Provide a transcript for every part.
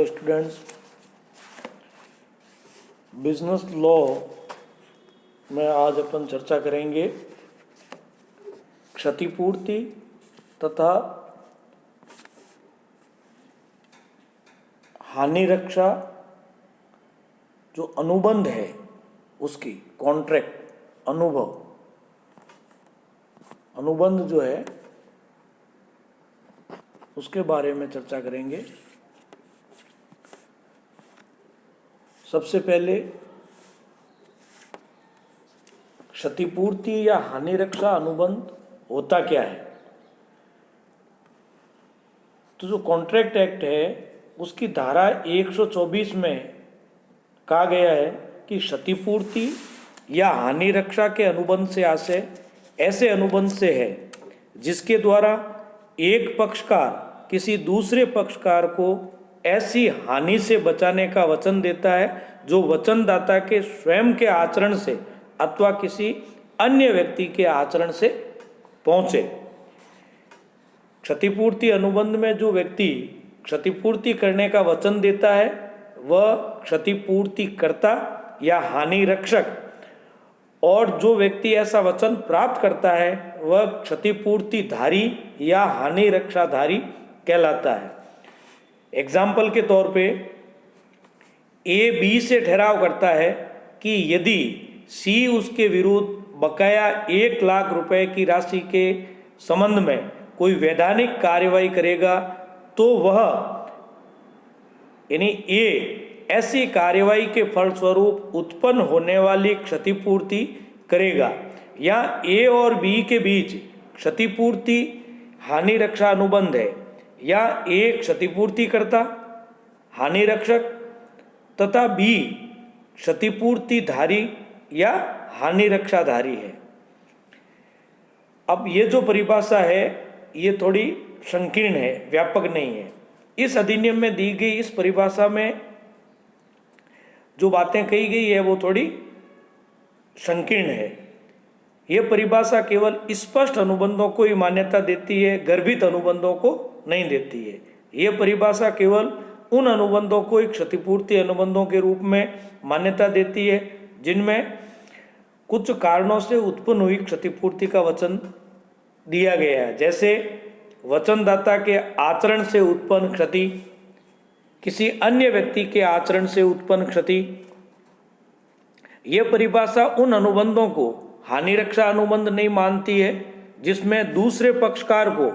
Hello students, business law में आज अपन चर्चा करेंगे क्षतिपूर्ति तथा हानि रक्षा जो अनुबंध है उसकी कॉन्ट्रैक्ट अनुबंध जो है उसके बारे में चर्चा करेंगे। सबसे पहले क्षतिपूर्ति या हानि रक्षा अनुबंध होता क्या है। तो जो कॉन्ट्रैक्ट एक्ट है उसकी धारा 124 में कहा गया है कि क्षतिपूर्ति या हानि रक्षा के अनुबंध से आशय ऐसे अनुबंध से है जिसके द्वारा एक पक्षकार किसी दूसरे पक्षकार को ऐसी हानि से बचाने का वचन देता है जो वचनदाता के स्वयं के आचरण से अथवा किसी अन्य व्यक्ति के आचरण से पहुंचे। क्षतिपूर्ति अनुबंध में जो व्यक्ति क्षतिपूर्ति करने का वचन देता है वह क्षतिपूर्ति कर्ता या हानि रक्षक, और जो व्यक्ति ऐसा वचन प्राप्त करता है वह क्षतिपूर्ति धारी या हानि रक्षाधारी कहलाता है। एग्जाम्पल के तौर पे ए बी से ठहराव करता है कि यदि सी उसके विरुद्ध बकाया 1 लाख रुपए की राशि के संबंध में कोई वैधानिक कार्रवाई करेगा तो वह यानी ए ऐसी कार्रवाई के फलस्वरूप उत्पन्न होने वाली क्षतिपूर्ति करेगा, या ए और बी के बीच क्षतिपूर्ति हानि रक्षा अनुबंध है, या ए क्षतिपूर्ति करता हानि रक्षक तथा बी क्षतिपूर्ति धारी या हानि रक्षाधारी है। अब ये जो परिभाषा है ये थोड़ी संकीर्ण है, व्यापक नहीं है। इस अधिनियम में दी गई इस परिभाषा में जो बातें कही गई है वो थोड़ी संकीर्ण है। यह परिभाषा केवल स्पष्ट अनुबंधों को ही मान्यता देती है, गर्भित अनुबंधों को नहीं देती है। यह परिभाषा केवल उन अनुबंधों को एक क्षतिपूर्ति अनुबंधों के रूप में मान्यता देती है जिनमें कुछ कारणों से उत्पन्न हुई क्षतिपूर्ति का वचन दिया गया है, जैसे वचनदाता के आचरण से उत्पन्न क्षति, किसी अन्य व्यक्ति के आचरण से उत्पन्न क्षति। यह परिभाषा उन अनुबंधों को हानि रक्षा अनुबंध नहीं मानती है जिसमें दूसरे पक्षकार को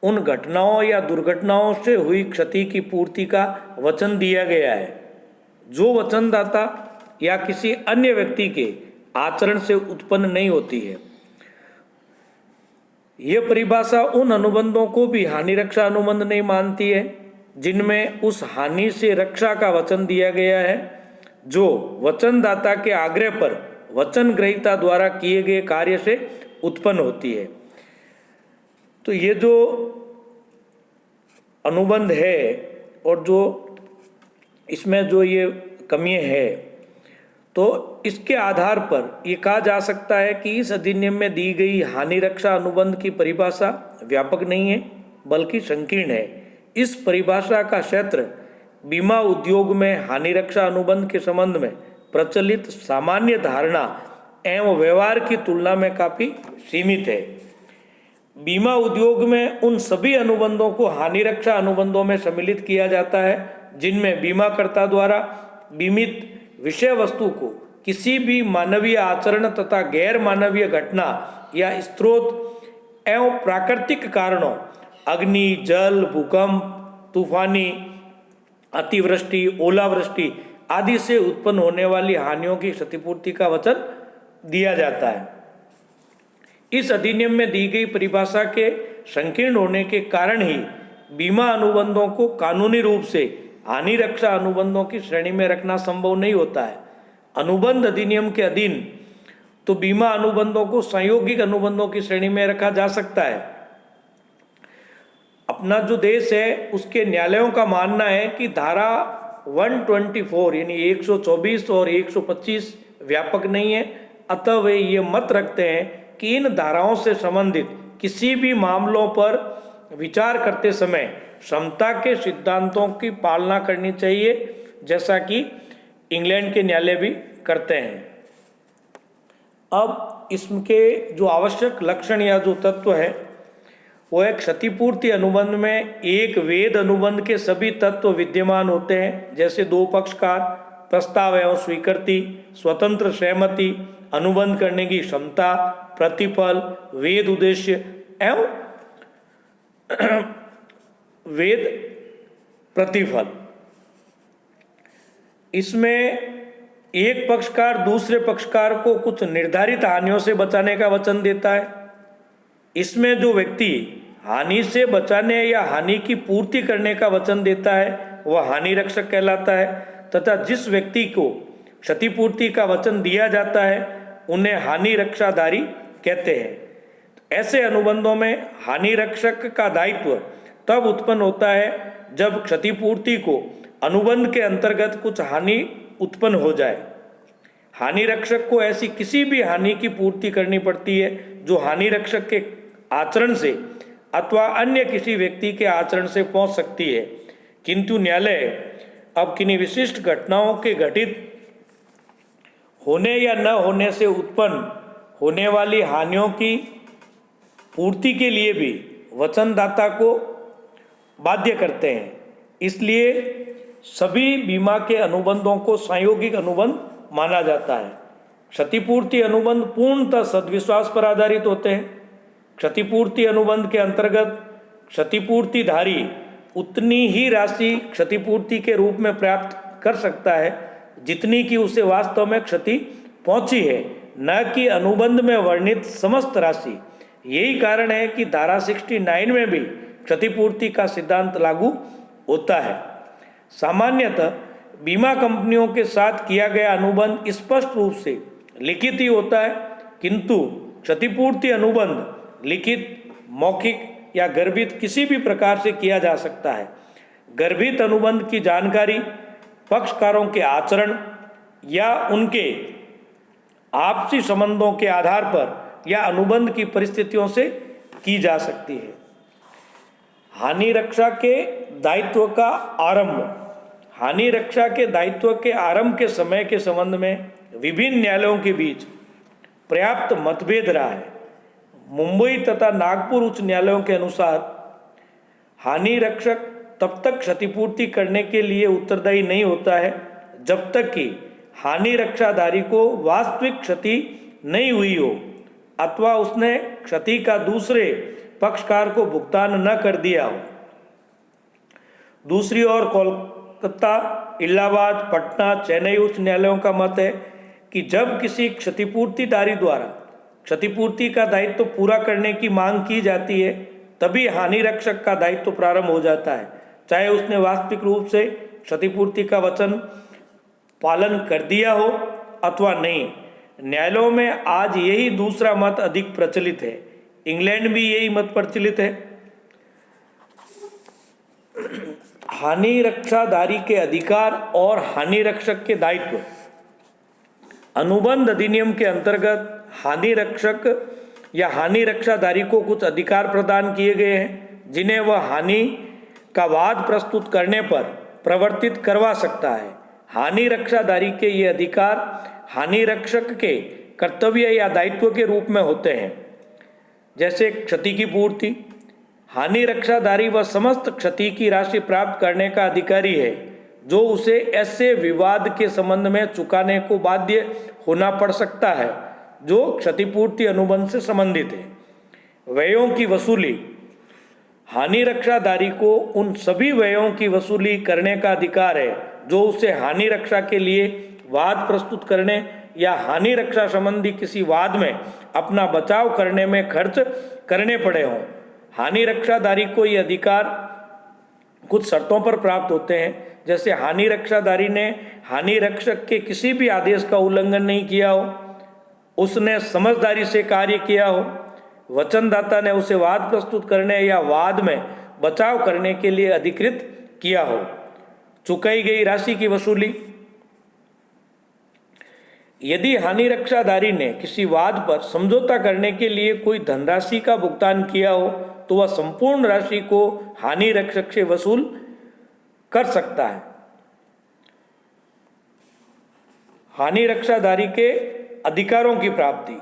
उन घटनाओं या दुर्घटनाओं से हुई क्षति की पूर्ति का वचन दिया गया है जो वचनदाता या किसी अन्य व्यक्ति के आचरण से उत्पन्न नहीं होती है। यह परिभाषा उन अनुबंधों को भी हानि रक्षा अनुबंध नहीं मानती है जिनमें उस हानि से रक्षा का वचन दिया गया है जो वचनदाता के आग्रह पर वचन ग्रहीता द्वारा किए गए कार्य से उत्पन्न होती है। तो ये जो अनुबंध है और जो इसमें जो ये कमियां है तो इसके आधार पर ये कहा जा सकता है कि इस अधिनियम में दी गई हानि रक्षा अनुबंध की परिभाषा व्यापक नहीं है बल्कि संकीर्ण है। इस परिभाषा का क्षेत्र बीमा उद्योग में हानि रक्षा अनुबंध के संबंध में प्रचलित सामान्य धारणा एवं व्यवहार की तुलना में काफ़ी सीमित है। बीमा उद्योग में उन सभी अनुबंधों को हानि रक्षा अनुबंधों में सम्मिलित किया जाता है जिनमें बीमाकर्ता द्वारा बीमित विषय वस्तु को किसी भी मानवीय आचरण तथा गैर मानवीय घटना या स्रोत एवं प्राकृतिक कारणों अग्नि, जल, भूकंप, तूफानी, अतिवृष्टि, ओलावृष्टि आदि से उत्पन्न होने वाली हानियों की क्षतिपूर्ति का वचन दिया जाता है। इस अधिनियम में दी गई परिभाषा के संकीर्ण होने के कारण ही बीमा अनुबंधों को कानूनी रूप से हानि रक्षा अनुबंधों की श्रेणी में रखना संभव नहीं होता है। अनुबंध अधिनियम के अधीन तो बीमा अनुबंधों को संयोगिक अनुबंधों की श्रेणी में रखा जा सकता है। अपना जो देश है उसके न्यायालयों का मानना है कि धारा 124 यानी 124 और 125 व्यापक नहीं है, अतः वे ये मत रखते हैं कि इन धाराओं से संबंधित किसी भी मामलों पर विचार करते समय समता के सिद्धांतों की पालना करनी चाहिए, जैसा कि इंग्लैंड के न्यायालय भी करते हैं। अब इसके जो आवश्यक लक्षण या जो तत्व है वो है, क्षतिपूर्ति अनुबंध में एक वेद अनुबंध के सभी तत्व विद्यमान होते हैं, जैसे दो पक्षकार, प्रस्ताव एवं स्वीकृति, स्वतंत्र सहमति, अनुबंध करने की क्षमता, प्रतिफल, वेद उद्देश्य एवं वेद प्रतिफल। इसमें एक पक्षकार दूसरे पक्षकार को कुछ निर्धारित हानियों से बचाने का वचन देता है। इसमें जो व्यक्ति हानि से बचाने या हानि की पूर्ति करने का वचन देता है वह हानि रक्षक कहलाता है, तथा जिस व्यक्ति को क्षतिपूर्ति का वचन दिया जाता है उन्हें हानि रक्षाधारी कहते हैं। ऐसे अनुबंधों में हानि रक्षक का दायित्व तब उत्पन्न होता है जब क्षतिपूर्ति को अनुबंध के अंतर्गत कुछ हानि उत्पन्न हो जाए। हानि रक्षक को ऐसी किसी भी हानि की पूर्ति करनी पड़ती है जो हानि रक्षक के आचरण से अथवा अन्य किसी व्यक्ति के आचरण से पहुंच सकती है, किंतु न्यायालय अब किन्हीं विशिष्ट घटनाओं के घटित होने या न होने से उत्पन्न होने वाली हानियों की पूर्ति के लिए भी वचनदाता को बाध्य करते हैं। इसलिए सभी बीमा के अनुबंधों को संयोगिक अनुबंध माना जाता है। क्षतिपूर्ति अनुबंध पूर्णतः सद्विश्वास पर आधारित होते हैं। क्षतिपूर्ति अनुबंध के अंतर्गत क्षतिपूर्तिधारी उतनी ही राशि क्षतिपूर्ति के रूप में प्राप्त कर सकता है जितनी कि उसे वास्तव में क्षति पहुंची है, न कि अनुबंध में वर्णित समस्त राशि। यही कारण है कि धारा 69 में भी क्षतिपूर्ति का सिद्धांत लागू होता है। सामान्यतः बीमा कंपनियों के साथ किया गया अनुबंध स्पष्ट रूप से लिखित ही होता है, किंतु क्षतिपूर्ति अनुबंध लिखित, मौखिक या गर्भित किसी भी प्रकार से किया जा सकता है। गर्भित अनुबंध की जानकारी पक्षकारों के आचरण या उनके आपसी संबंधों के आधार पर या अनुबंध की परिस्थितियों से की जा सकती है। हानि रक्षा के दायित्व का आरंभ। हानि रक्षा के दायित्व के आरंभ के समय के संबंध में विभिन्न न्यायालयों के बीच पर्याप्त मतभेद रहा है। मुंबई तथा नागपुर उच्च न्यायालयों के अनुसार हानि रक्षक तब तक क्षतिपूर्ति करने के लिए उत्तरदायी नहीं होता है जब तक कि हानि रक्षाधारी को वास्तविक क्षति नहीं हुई हो अथवा उसने क्षति का दूसरे पक्षकार को भुगतान न कर दिया हो। दूसरी ओर कोलकाता, इलाहाबाद, पटना, चेन्नई उच्च न्यायालयों का मत है कि जब किसी क्षतिपूर्तिदारी द्वारा क्षतिपूर्ति का दायित्व पूरा करने की मांग की जाती है तभी हानि रक्षक का दायित्व प्रारंभ हो जाता है, चाहे उसने वास्तविक रूप से क्षतिपूर्ति का वचन पालन कर दिया हो अथवा नहीं। न्यायालयों में आज यही दूसरा मत अधिक प्रचलित है। इंग्लैंड भी यही मत प्रचलित है। हानि रक्षाधारी के अधिकार और हानि रक्षक के दायित्व। अनुबंध अधिनियम के अंतर्गत हानि रक्षक या हानि रक्षाधारी को कुछ अधिकार प्रदान किए गए हैं जिन्हें वह हानि का वाद प्रस्तुत करने पर प्रवर्तित करवा सकता है। हानि रक्षाधारी के ये अधिकार हानि रक्षक के कर्तव्य या दायित्व के रूप में होते हैं, जैसे क्षति की पूर्ति। हानि रक्षाधारी वह समस्त क्षति की राशि प्राप्त करने का अधिकारी है जो उसे ऐसे विवाद के संबंध में चुकाने को बाध्य होना पड़ सकता है जो क्षतिपूर्ति अनुबंध से संबंधित है। व्ययों की वसूली। हानि रक्षाधारी को उन सभी व्ययों की वसूली करने का अधिकार है जो उसे हानि रक्षा के लिए वाद प्रस्तुत करने या हानि रक्षा संबंधी किसी वाद में अपना बचाव करने में खर्च करने पड़े हों। हानि रक्षाधारी को ये अधिकार कुछ शर्तों पर प्राप्त होते हैं, जैसे हानि रक्षाधारी ने हानि रक्षक के किसी भी आदेश का उल्लंघन नहीं किया हो, उसने समझदारी से कार्य किया हो, वचनदाता ने उसे वाद प्रस्तुत करने या वाद में बचाव करने के लिए अधिकृत किया हो। चुकाई गई राशि की वसूली। यदि हानि रक्षाधारी ने किसी वाद पर समझौता करने के लिए कोई धनराशि का भुगतान किया हो तो वह संपूर्ण राशि को हानि रक्षक से वसूल कर सकता है। हानि रक्षाधारी के अधिकारों की प्राप्ति,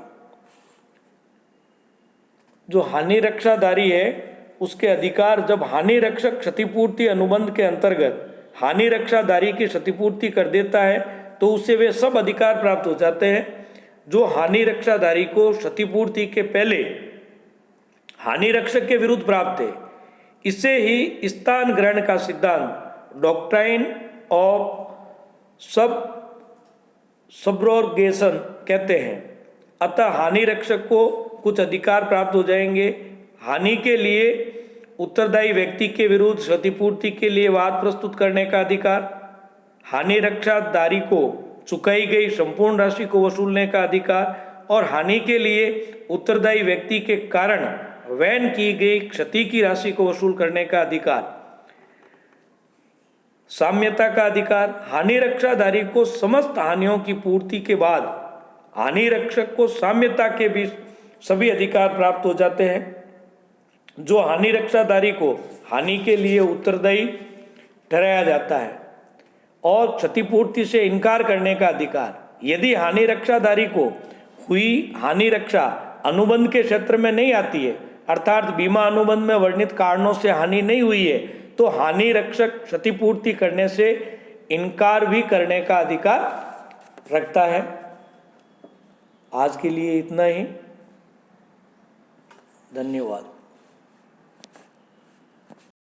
जो हानि रक्षाधारी है उसके अधिकार, जब हानि रक्षक क्षतिपूर्ति अनुबंध के अंतर्गत हानि रक्षाधारी की क्षतिपूर्ति कर देता है तो उससे वे सब अधिकार प्राप्त हो जाते हैं जो हानि रक्षाधारी को क्षतिपूर्ति के पहले हानि रक्षक के विरुद्ध प्राप्त है। इसे ही स्थान ग्रहण का सिद्धांत, डॉक्ट्राइन ऑफ सब्रोगेशन कहते हैं। अतः हानि रक्षक को कुछ अधिकार प्राप्त हो जाएंगे। हानि के लिए उत्तरदायी व्यक्ति के विरुद्ध क्षतिपूर्ति के लिए वाद प्रस्तुत करने का अधिकार, हानि रक्षाधारी को चुकाई गई संपूर्ण राशि को वसूलने का अधिकार और हानि के लिए उत्तरदायी व्यक्ति के कारण वहन की गई क्षति की राशि को वसूल करने का अधिकार। साम्यता का अधिकार, हानि रक्षाधारी को समस्त हानियों की पूर्ति के बाद हानि रक्षक को साम्यता के भी सभी अधिकार प्राप्त हो जाते हैं। जो हानि रक्षाधारी को हानि के लिए उत्तरदायी ठहराया जाता है और क्षतिपूर्ति से इनकार करने का अधिकार। यदि हानि रक्षाधारी को हुई हानि रक्षा अनुबंध के क्षेत्र में नहीं आती है, अर्थात बीमा अनुबंध में वर्णित कारणों से हानि नहीं हुई है, तो हानि रक्षक क्षतिपूर्ति करने से इनकार भी करने का अधिकार रखता है। आज के लिए इतना ही। धन्यवाद।